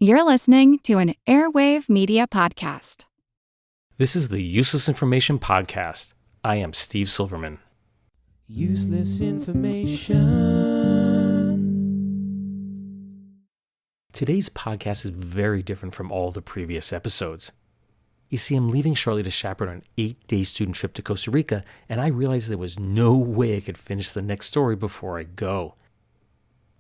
You're listening to an Airwave Media Podcast. This is the Useless Information Podcast. I am Steve Silverman. Useless information. Today's podcast is very different from all the previous episodes. You see, I'm leaving shortly to chaperone an 8-day student trip to Costa Rica, and I realized there was no way I could finish the next story before I go.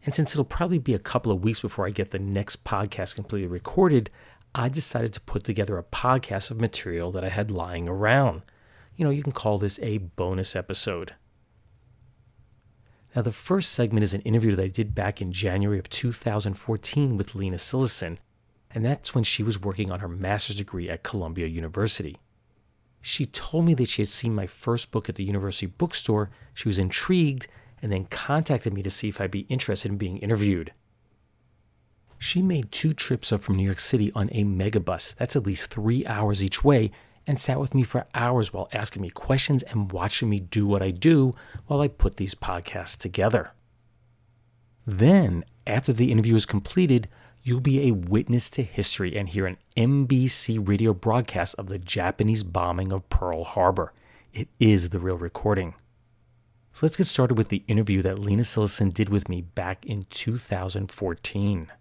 And since it'll probably be a couple of weeks before I get the next podcast completely recorded, I decided to put together a podcast of material that I had lying around. You can call this a bonus episode. Now, the first segment is an interview that I did back in January of 2014 with Lene Sillesen, and that's when she was working on her master's degree at Columbia University. She told me that she had seen my first book at the university bookstore, she was intrigued, and then contacted me to see if I'd be interested in being interviewed. She made 2 trips up from New York City on a megabus, that's at least 3 hours each way, and sat with me for hours while asking me questions and watching me do what I do while I put these podcasts together. Then, after the interview is completed, you'll be a witness to history and hear an NBC radio broadcast of the Japanese bombing of Pearl Harbor. It is the real recording. So let's get started with the interview that Lene Sillesen did with me back in 2014.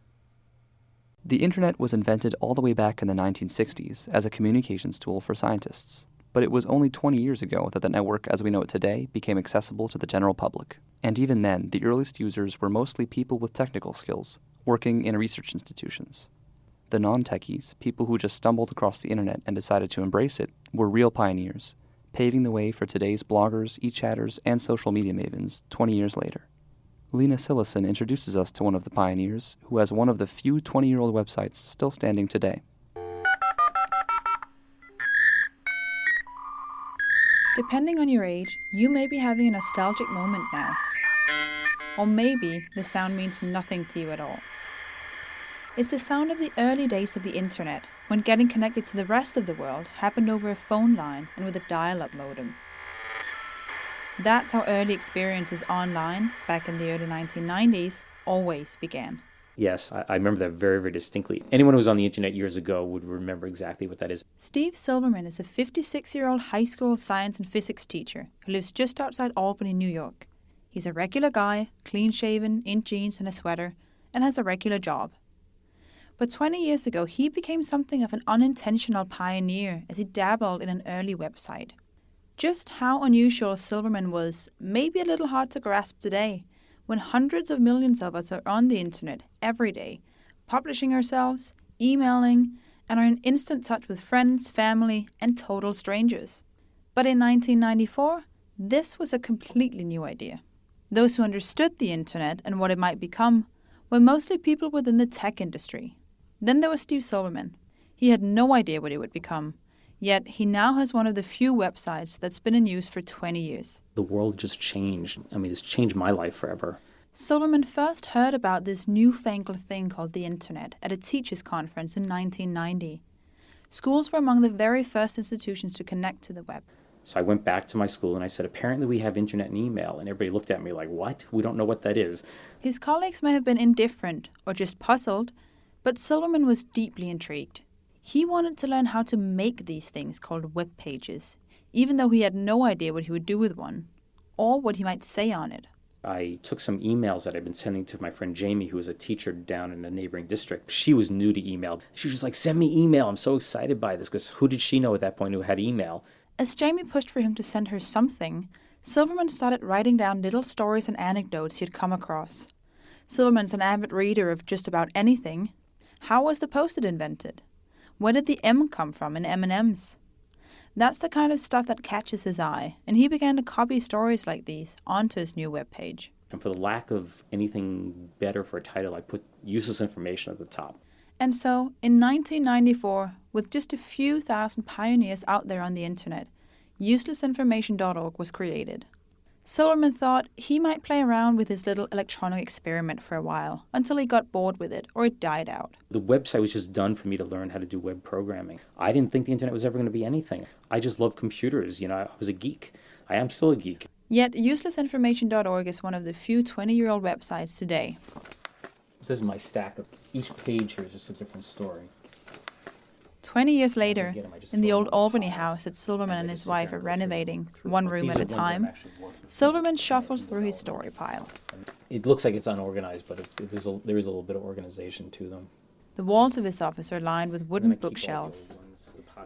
The internet was invented all the way back in the 1960s as a communications tool for scientists. But it was only 20 years ago that the network as we know it today became accessible to the general public. And even then, the earliest users were mostly people with technical skills, working in research institutions. The non-techies, people who just stumbled across the internet and decided to embrace it, were real pioneers, paving the way for today's bloggers, e-chatters, and social media mavens 20 years later. Lene Sillesen introduces us to one of the pioneers who has one of the few 20-year-old websites still standing today. Depending on your age, you may be having a nostalgic moment now. Or maybe the sound means nothing to you at all. It's the sound of the early days of the internet, when getting connected to the rest of the world happened over a phone line and with a dial-up modem. That's how early experiences online, back in the early 1990s, always began. Yes, I remember that very, very distinctly. Anyone who was on the internet years ago would remember exactly what that is. Steve Silverman is a 56-year-old high school science and physics teacher who lives just outside Albany, New York. He's a regular guy, clean-shaven, in jeans and a sweater, and has a regular job. But 20 years ago, he became something of an unintentional pioneer as he dabbled in an early website. Just how unusual Silverman was may be a little hard to grasp today, when hundreds of millions of us are on the internet every day, publishing ourselves, emailing, and are in instant touch with friends, family, and total strangers. But in 1994, this was a completely new idea. Those who understood the internet and what it might become were mostly people within the tech industry. Then there was Steve Silverman. He had no idea what it would become, yet he now has one of the few websites that's been in use for 20 years. The world just changed. It's changed my life forever. Silverman first heard about this newfangled thing called the internet at a teachers' conference in 1990. Schools were among the very first institutions to connect to the web. So I went back to my school and I said, apparently we have internet and email. And everybody looked at me like, what? We don't know what that is. His colleagues may have been indifferent or just puzzled, but Silverman was deeply intrigued. He wanted to learn how to make these things called web pages, even though he had no idea what he would do with one, or what he might say on it. I took some emails that I'd been sending to my friend Jamie, who was a teacher down in a neighboring district. She was new to email. She was just like, send me email. I'm so excited by this, because who did she know at that point who had email? As Jamie pushed for him to send her something, Silverman started writing down little stories and anecdotes he had come across. Silverman's an avid reader of just about anything. How was the Post-it invented? Where did the M come from in M&Ms? That's the kind of stuff that catches his eye, and he began to copy stories like these onto his new webpage. And for the lack of anything better for a title, I put useless information at the top. And so, in 1994, with just a few thousand pioneers out there on the internet, uselessinformation.org was created. Silverman thought he might play around with his little electronic experiment for a while, until he got bored with it, or it died out. The website was just done for me to learn how to do web programming. I didn't think the internet was ever going to be anything. I just love computers. I was a geek. I am still a geek. Yet, uselessinformation.org is one of the few 20-year-old websites today. This is my stack of each page here is just a different story. 20 years later, Get 'em, I just in the throw 'em old on the Albany pile, house that Silverman and I his just sit wife there are and go through renovating, them. one But room these at are a the ones that I'm time, actually working through. Silverman shuffles through his story pile. It looks like it's unorganized, but there is a little bit of organization to them. The walls of his office are lined with wooden bookshelves.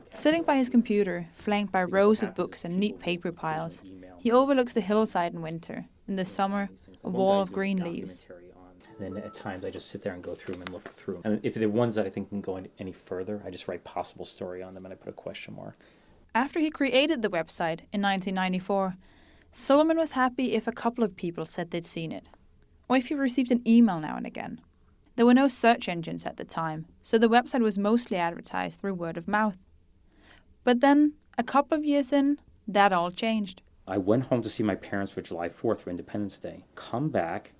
Sitting by his computer, flanked by rows of books and neat paper piles, he overlooks the hillside in winter. In the summer, a wall of green leaves. And then at times I just sit there and go through them and look through them. And if they're ones that I think can go any further, I just write possible story on them and I put a question mark. After he created the website in 1994, Silverman was happy if a couple of people said they'd seen it, or if he received an email now and again. There were no search engines at the time, so the website was mostly advertised through word of mouth. But then, a couple of years in, that all changed. I went home to see my parents for July 4th for Independence Day. Come back,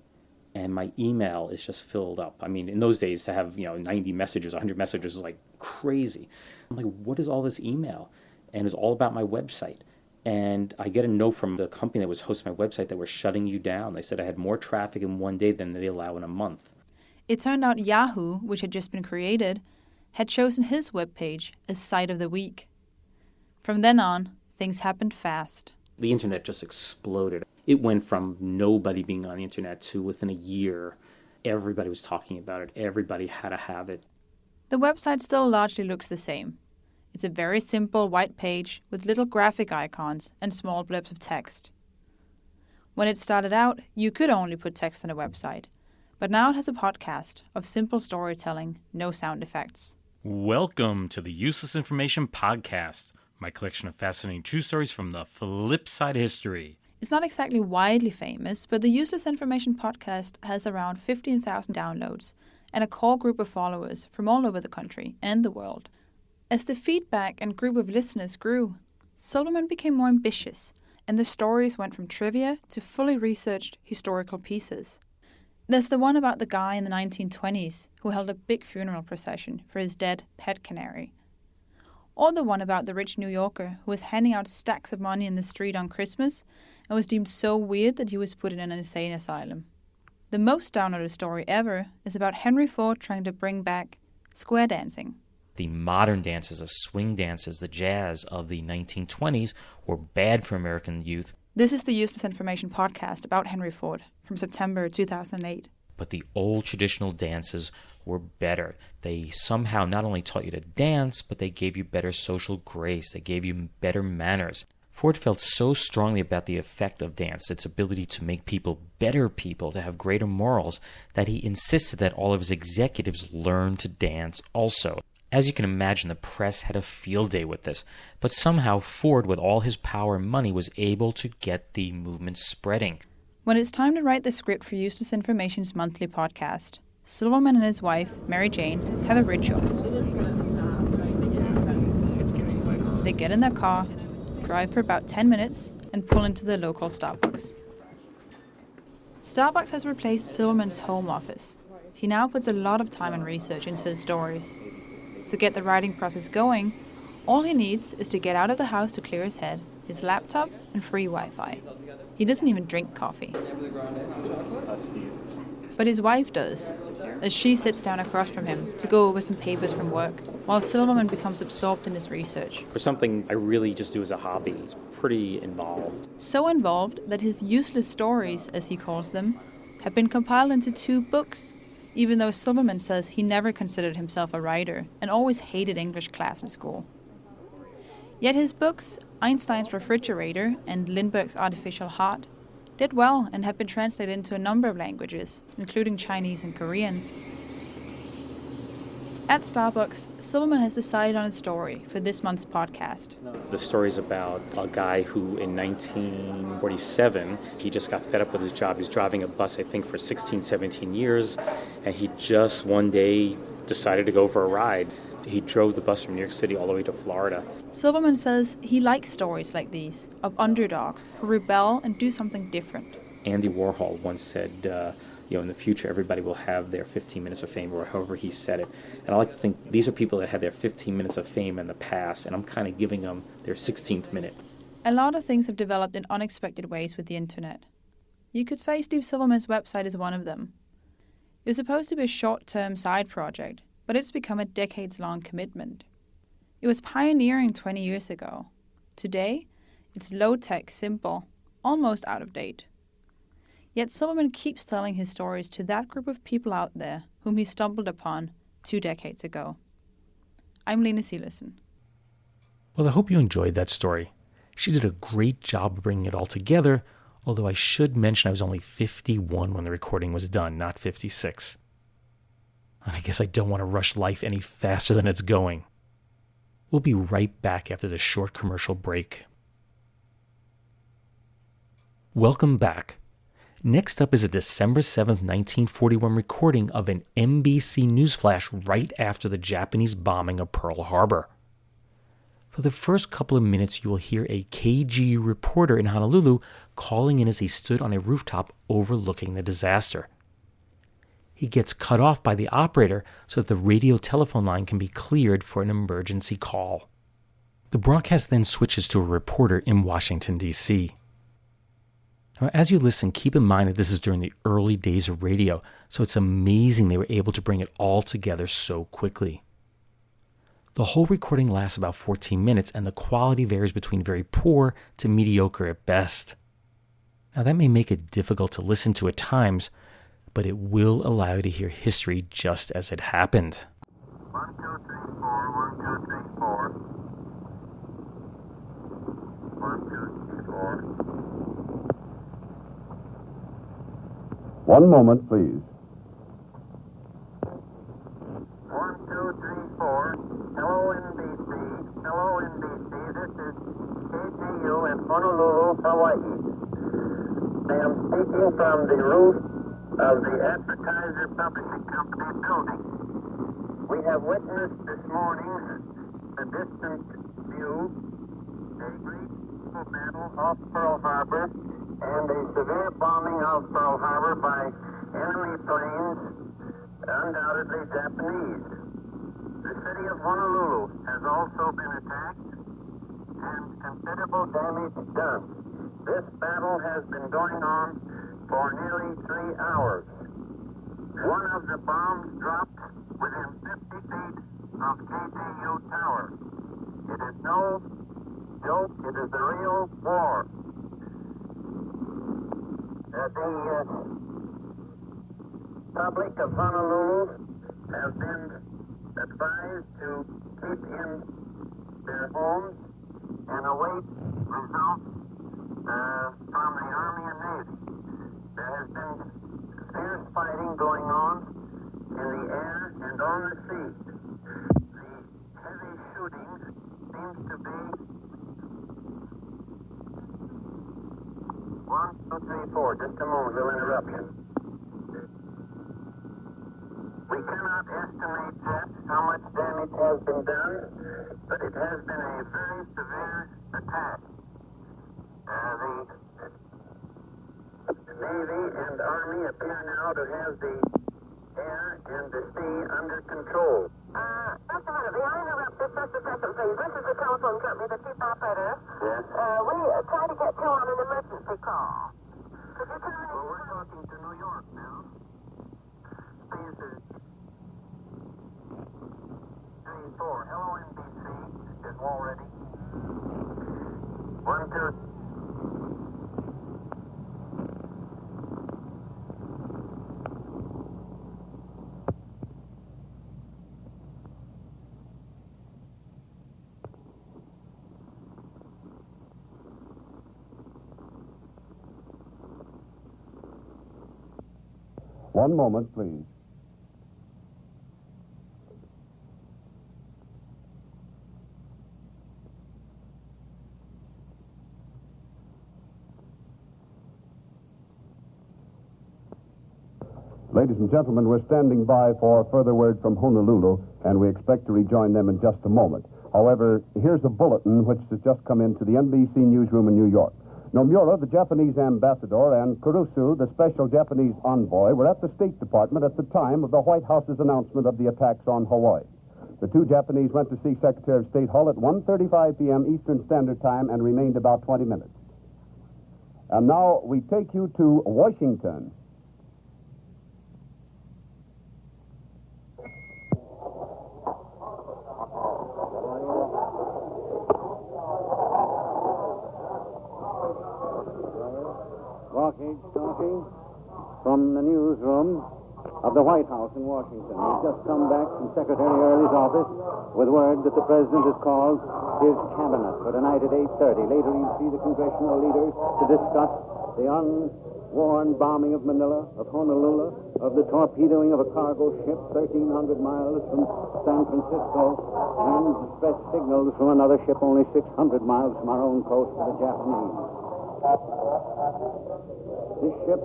and my email is just filled up. I mean, in those days, to have 90 messages, 100 messages is like crazy. I'm like, what is all this email? And it's all about my website. And I get a note from the company that was hosting my website that we're shutting you down. They said I had more traffic in one day than they allow in a month. It turned out Yahoo, which had just been created, had chosen his webpage as Site of the Week. From then on, things happened fast. The internet just exploded. It went from nobody being on the internet to within a year, everybody was talking about it. Everybody had to have it. The website still largely looks the same. It's a very simple white page with little graphic icons and small blips of text. When it started out, you could only put text on a website, but now it has a podcast of simple storytelling, no sound effects. Welcome to the Useless Information Podcast, my collection of fascinating true stories from the flip side of history. It's not exactly widely famous, but the Useless Information Podcast has around 15,000 downloads and a core group of followers from all over the country and the world. As the feedback and group of listeners grew, Silverman became more ambitious, and the stories went from trivia to fully researched historical pieces. There's the one about the guy in the 1920s who held a big funeral procession for his dead pet canary. Or the one about the rich New Yorker who was handing out stacks of money in the street on Christmas and was deemed so weird that he was put in an insane asylum. The most downloaded story ever is about Henry Ford trying to bring back square dancing. The modern dances, the swing dances, the jazz of the 1920s were bad for American youth. This is the Useless Information Podcast about Henry Ford from September 2008. But the old traditional dances were better. They somehow not only taught you to dance, but they gave you better social grace. They gave you better manners. Ford felt so strongly about the effect of dance, its ability to make people better people, to have greater morals, that he insisted that all of his executives learn to dance also. As you can imagine, the press had a field day with this, but somehow Ford, with all his power and money, was able to get the movement spreading. When it's time to write the script for Useless Information's monthly podcast, Silverman and his wife, Mary Jane, have a ritual. They get in their car, drive for about 10 minutes, and pull into the local Starbucks. Starbucks has replaced Silverman's home office. He now puts a lot of time and research into his stories. To get the writing process going, all he needs is to get out of the house to clear his head, his laptop, and free Wi-Fi. He doesn't even drink coffee. But his wife does, as she sits down across from him to go over some papers from work, while Silverman becomes absorbed in his research. For something I really just do as a hobby, it's pretty involved. So involved that his useless stories, as he calls them, have been compiled into 2 books, even though Silverman says he never considered himself a writer and always hated English class in school. Yet his books, Einstein's Refrigerator and Lindbergh's Artificial Heart, did well and have been translated into a number of languages, including Chinese and Korean. At Starbucks, Silverman has decided on a story for this month's podcast. The story's about a guy who in 1947, he just got fed up with his job. He was driving a bus, I think, for 16, 17 years, and he just one day decided to go for a ride. He drove the bus from New York City all the way to Florida. Silverman says he likes stories like these, of underdogs who rebel and do something different. Andy Warhol once said, in the future everybody will have their 15 minutes of fame, or however he said it. And I like to think these are people that had their 15 minutes of fame in the past, and I'm kind of giving them their 16th minute. A lot of things have developed in unexpected ways with the internet. You could say Steve Silverman's website is one of them. It was supposed to be a short-term side project, but it's become a decades-long commitment. It was pioneering 20 years ago. Today, it's low-tech, simple, almost out of date. Yet Silverman keeps telling his stories to that group of people out there whom he stumbled upon 2 decades ago. I'm Lene Sillesen. Well, I hope you enjoyed that story. She did a great job of bringing it all together, although I should mention I was only 51 when the recording was done, not 56. I guess I don't want to rush life any faster than it's going. We'll be right back after this short commercial break. Welcome back. Next up is a December 7th, 1941 recording of an NBC news flash right after the Japanese bombing of Pearl Harbor. For the first couple of minutes, you will hear a KGU reporter in Honolulu calling in as he stood on a rooftop overlooking the disaster. He gets cut off by the operator so that the radio telephone line can be cleared for an emergency call. The broadcast then switches to a reporter in Washington, D.C. Now, as you listen, keep in mind that this is during the early days of radio, so it's amazing they were able to bring it all together so quickly. The whole recording lasts about 14 minutes, and the quality varies between very poor to mediocre at best. Now, that may make it difficult to listen to at times, but it will allow you to hear history just as it happened. 1, 2, 3, 4, 1, 2, 3, 4. 1, 2, 3, 4. One moment, please. 1, 2, 3, 4. Hello, NBC. Hello, NBC. This is KGU in Honolulu, Hawaii. I am speaking from the roof of the Advertiser Publishing Company building. We have witnessed this morning a distant view, a great battle off Pearl Harbor, and a severe bombing of Pearl Harbor by enemy planes, undoubtedly Japanese. The city of Honolulu has also been attacked and considerable damage done. This battle has been going on for nearly 3 hours. One of the bombs dropped within 50 feet of KGU Tower. It is no joke, it is the real war. The public of Honolulu have been advised to keep in their homes and await results from the Army and Navy. There has been fierce fighting going on in the air and on the sea. The heavy shooting seems to be 1, 2, 3, 4. Just a moment, little interruption. We cannot estimate yet how much damage has been done, but it has been a very severe attack. The Navy and Army appear now to have the air and the sea under control. Just a minute. May I interrupt just a second, please? This is the telephone company, the chief operator. Yes? We try to get you on an emergency call. Could you tell me? Well, we're talking to New York now. Please, 3, 4. Hello, NBC. Is all ready? 1, 2. One moment, please. Ladies and gentlemen, we're standing by for further word from Honolulu, and we expect to rejoin them in just a moment. However, here's a bulletin which has just come into the NBC newsroom in New York. Nomura, the Japanese ambassador, and Kurusu, the special Japanese envoy, were at the State Department at the time of the White House's announcement of the attacks on Hawaii. The two Japanese went to see Secretary of State Hull at 1:35 p.m. Eastern Standard Time and remained about 20 minutes. And now we take you to Washington. speaking from the newsroom of the White House in Washington. He's just come back from Secretary Early's office with word that the President has called his cabinet for tonight at 8:30. Later he'll see the congressional leaders to discuss the unwarned bombing of Manila, of Honolulu, of the torpedoing of a cargo ship 1,300 miles from San Francisco, and distress signals from another ship only 600 miles from our own coast for the Japanese. This ship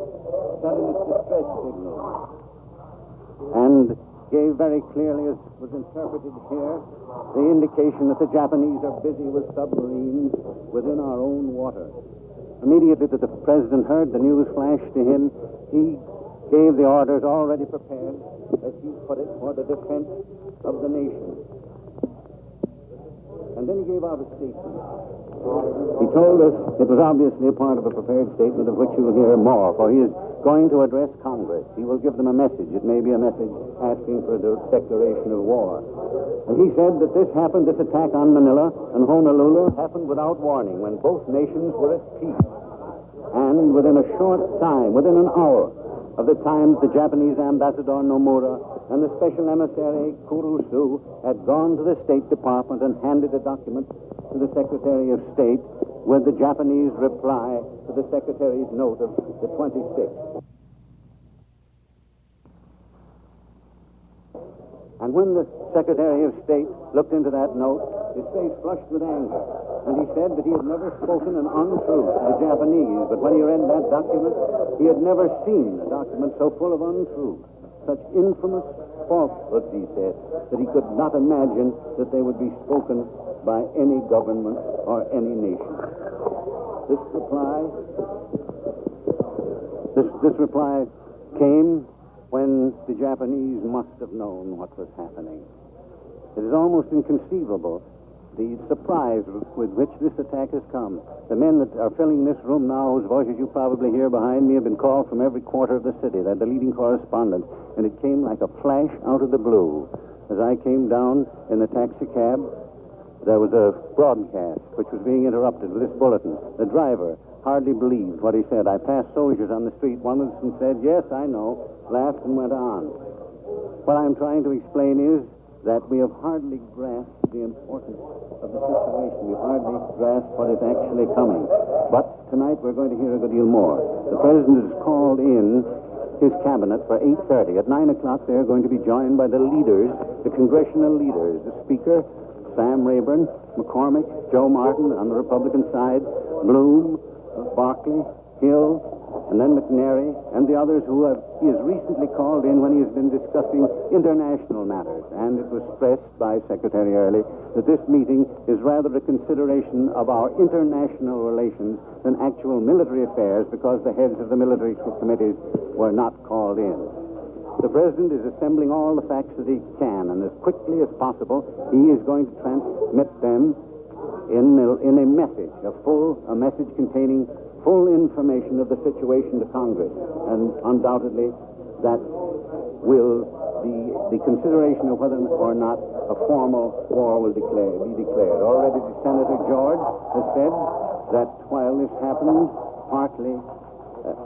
sent in its distress signal and gave very clearly, as was interpreted here, the indication that the Japanese are busy with submarines within our own waters. Immediately that the President heard the news flash to him, he gave the orders already prepared, as he put it, for the defense of the nation. And then he gave out a statement. He told us it was obviously a part of a prepared statement of which you will hear more, for he is going to address Congress. He will give them a message. It may be a message asking for a declaration of war. And he said that this attack on Manila and Honolulu happened without warning, when both nations were at peace. And within a short time, within an hour of the time the Japanese ambassador Nomura and the special emissary Kurusu had gone to the State Department and handed a document to the Secretary of State with the Japanese reply to the Secretary's note of the 26th. And when the Secretary of State looked into that note, his face flushed with anger, and he said that he had never spoken an untruth to the Japanese, but when he read that document, he had never seen a document so full of untruth, such infamous falsehoods, he said, that he could not imagine that they would be spoken by any government or any nation. This reply came when the Japanese must have known what was happening. It is almost inconceivable, the surprise with which this attack has come. The men that are filling this room now, whose voices you probably hear behind me, have been called from every quarter of the city. They're the leading correspondents, and it came like a flash out of the blue. As I came down in the taxi cab, there was a broadcast which was being interrupted with this bulletin. The driver hardly believed what he said. I passed soldiers on the street. One of them said, "Yes, I know," laughed and went on. What I'm trying to explain is that we have hardly grasped the importance of the situation. We've hardly grasped what is actually coming. But tonight we're going to hear a good deal more. The President has called in his cabinet for 8:30. At 9 o'clock they're going to be joined by the leaders, the congressional leaders, the Speaker, Sam Rayburn, McCormick, Joe Martin on the Republican side, Bloom, Barkley, Hill, and then McNary, and the others he has recently called in when he has been discussing international matters. And it was stressed by Secretary Early that this meeting is rather a consideration of our international relations than actual military affairs, because the heads of the military committees were not called in. The President is assembling all the facts that he can, and as quickly as possible, he is going to transmit them in a message, a message containing full information of the situation to Congress. And undoubtedly, that will be the consideration of whether or not a formal war will be declared. Already Senator George has said that while this happened partly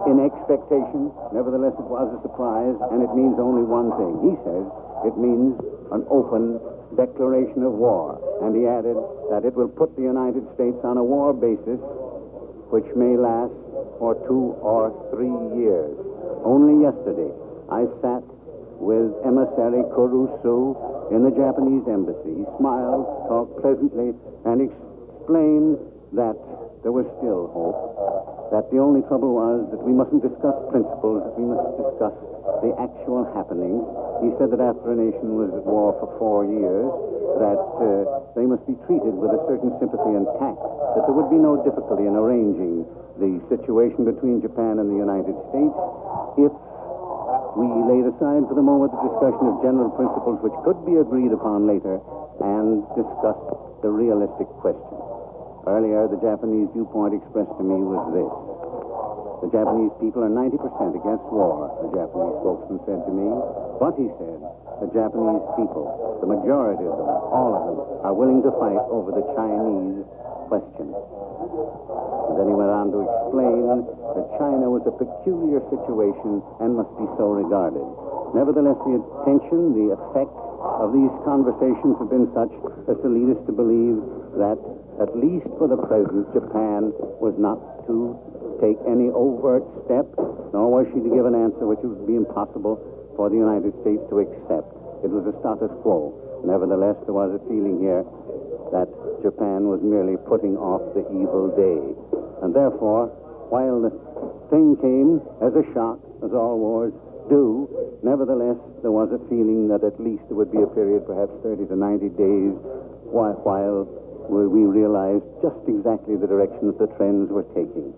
in expectation, nevertheless it was a surprise, and it means only one thing. He says it means an open declaration of war. And he added that it will put the United States on a war basis which may last for 2 or 3 years. Only yesterday, I sat with Emissary Kurusu in the Japanese embassy. He smiled, talked pleasantly, and explained that there was still hope, that the only trouble was that we mustn't discuss principles, that we must discuss the actual happenings. He said that after a nation was at war for 4 years, that they must be treated with a certain sympathy and tact, that there would be no difficulty in arranging the situation between Japan and the United States if we laid aside for the moment the discussion of general principles which could be agreed upon later and discussed the realistic question. Earlier, the Japanese viewpoint expressed to me was this. The Japanese people are 90% against war, the Japanese spokesman said to me. But, he said, the Japanese people, the majority of them, all of them, are willing to fight over the Chinese question. And then he went on to explain that China was a peculiar situation and must be so regarded. Nevertheless, the attention, the effect of these conversations have been such as to lead us to believe that, at least for the present, Japan was not to take any overt step, nor was she to give an answer which would be impossible for the United States to accept. It was a status quo. Nevertheless, there was a feeling here that Japan was merely putting off the evil day. And therefore, while the thing came as a shock, as all wars do, nevertheless, there was a feeling that at least there would be a period, perhaps 30 to 90 days, while we realized just exactly the direction that the trends were taking.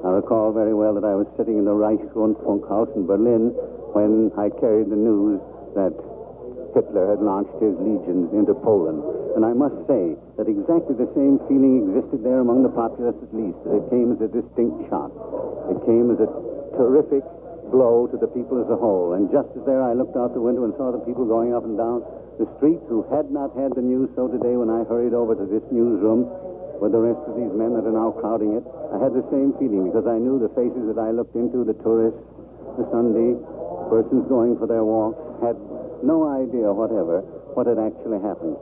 I recall very well that I was sitting in the Reichsrundfunkhaus in Berlin when I carried the news that Hitler had launched his legions into Poland. And I must say that exactly the same feeling existed there among the populace, at least, that it came as a distinct shock. It came as a terrific blow to the people as a whole. And just as there I looked out the window and saw the people going up and down the streets who had not had the news, so today when I hurried over to this newsroom with the rest of these men that are now crowding it, I had the same feeling because I knew the faces that I looked into, the tourists, the Sunday persons going for their walks, had no idea whatever what had actually happened.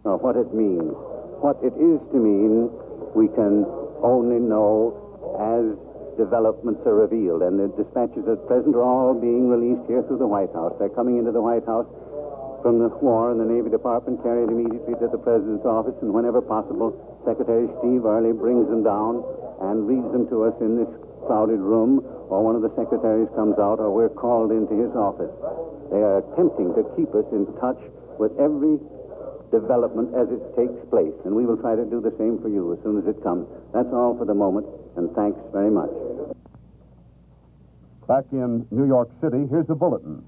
Or what it means. What it is to mean, we can only know as developments are revealed. And the dispatches at present are all being released here through the White House. They're coming into the White House from the War and the Navy Department, carried immediately to the President's office, and whenever possible, Secretary Steve Early brings them down and reads them to us in this crowded room, or one of the secretaries comes out, or we're called into his office. They are attempting to keep us in touch with every development as it takes place, and we will try to do the same for you as soon as it comes. That's all for the moment, and thanks very much. Back in New York City, here's a bulletin.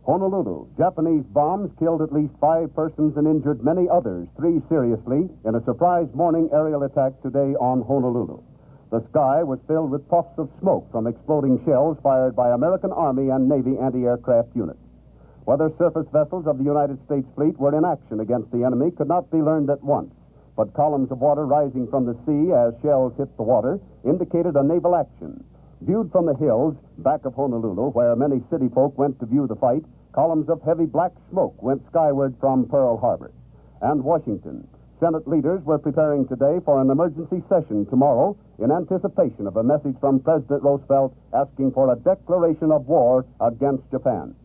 Honolulu, Japanese bombs killed at least 5 persons and injured many others, 3 seriously, in a surprise morning aerial attack today on Honolulu. The sky was filled with puffs of smoke from exploding shells fired by American Army and Navy anti-aircraft units. Whether surface vessels of the United States fleet were in action against the enemy could not be learned at once, but columns of water rising from the sea as shells hit the water indicated a naval action. Viewed from the hills back of Honolulu, where many city folk went to view the fight, columns of heavy black smoke went skyward from Pearl Harbor. And Washington. Senate leaders were preparing today for an emergency session tomorrow in anticipation of a message from President Roosevelt asking for a declaration of war against Japan.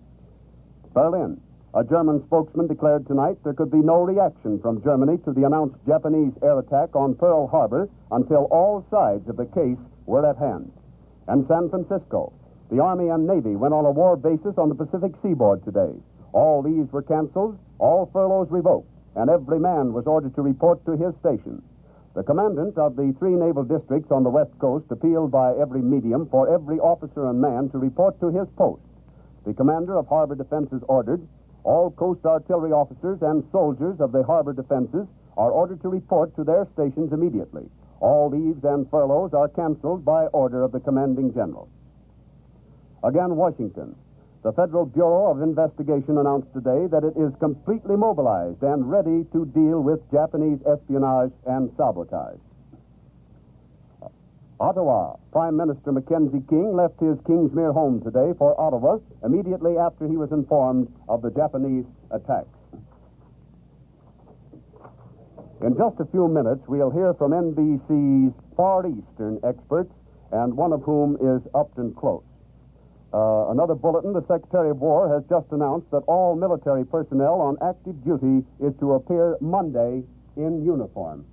Berlin. A German spokesman declared tonight there could be no reaction from Germany to the announced Japanese air attack on Pearl Harbor until all sides of the case were at hand. And San Francisco. The Army and Navy went on a war basis on the Pacific seaboard today. All leaves were canceled, all furloughs revoked, and every man was ordered to report to his station. The commandant of the 3 naval districts on the West Coast appealed by every medium for every officer and man to report to his post. The commander of harbor defenses ordered all coast artillery officers and soldiers of the harbor defenses are ordered to report to their stations immediately. All leaves and furloughs are canceled by order of the commanding general. Again, Washington. The Federal Bureau of Investigation announced today that it is completely mobilized and ready to deal with Japanese espionage and sabotage. Ottawa. Prime Minister Mackenzie King left his Kingsmere home today for Ottawa immediately after he was informed of the Japanese attacks. In just a few minutes, we'll hear from NBC's Far Eastern experts, and one of whom is Upton Close. Another bulletin, the Secretary of War has just announced that all military personnel on active duty is to appear Monday in uniform.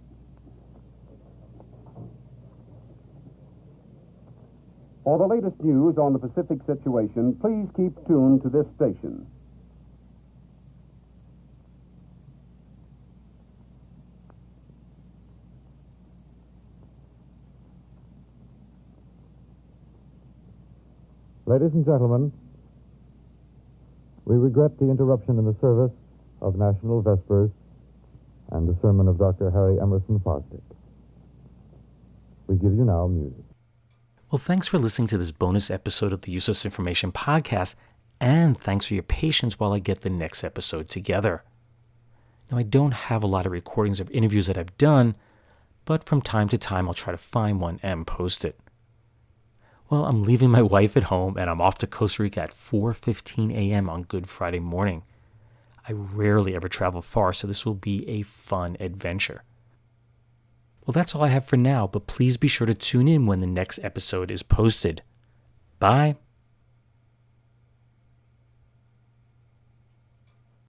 For the latest news on the Pacific situation, please keep tuned to this station. Ladies and gentlemen, we regret the interruption in the service of National Vespers and the sermon of Dr. Harry Emerson Fosdick. We give you now music. Well, thanks for listening to this bonus episode of the Useless Information Podcast and thanks for your patience while I get the next episode together. Now, I don't have a lot of recordings of interviews that I've done, but from time to time I'll try to find one and post it. Well, I'm leaving my wife at home and I'm off to Costa Rica at 4:15 a.m. on Good Friday morning. I rarely ever travel far, so this will be a fun adventure. Well, that's all I have for now, but please be sure to tune in when the next episode is posted. Bye.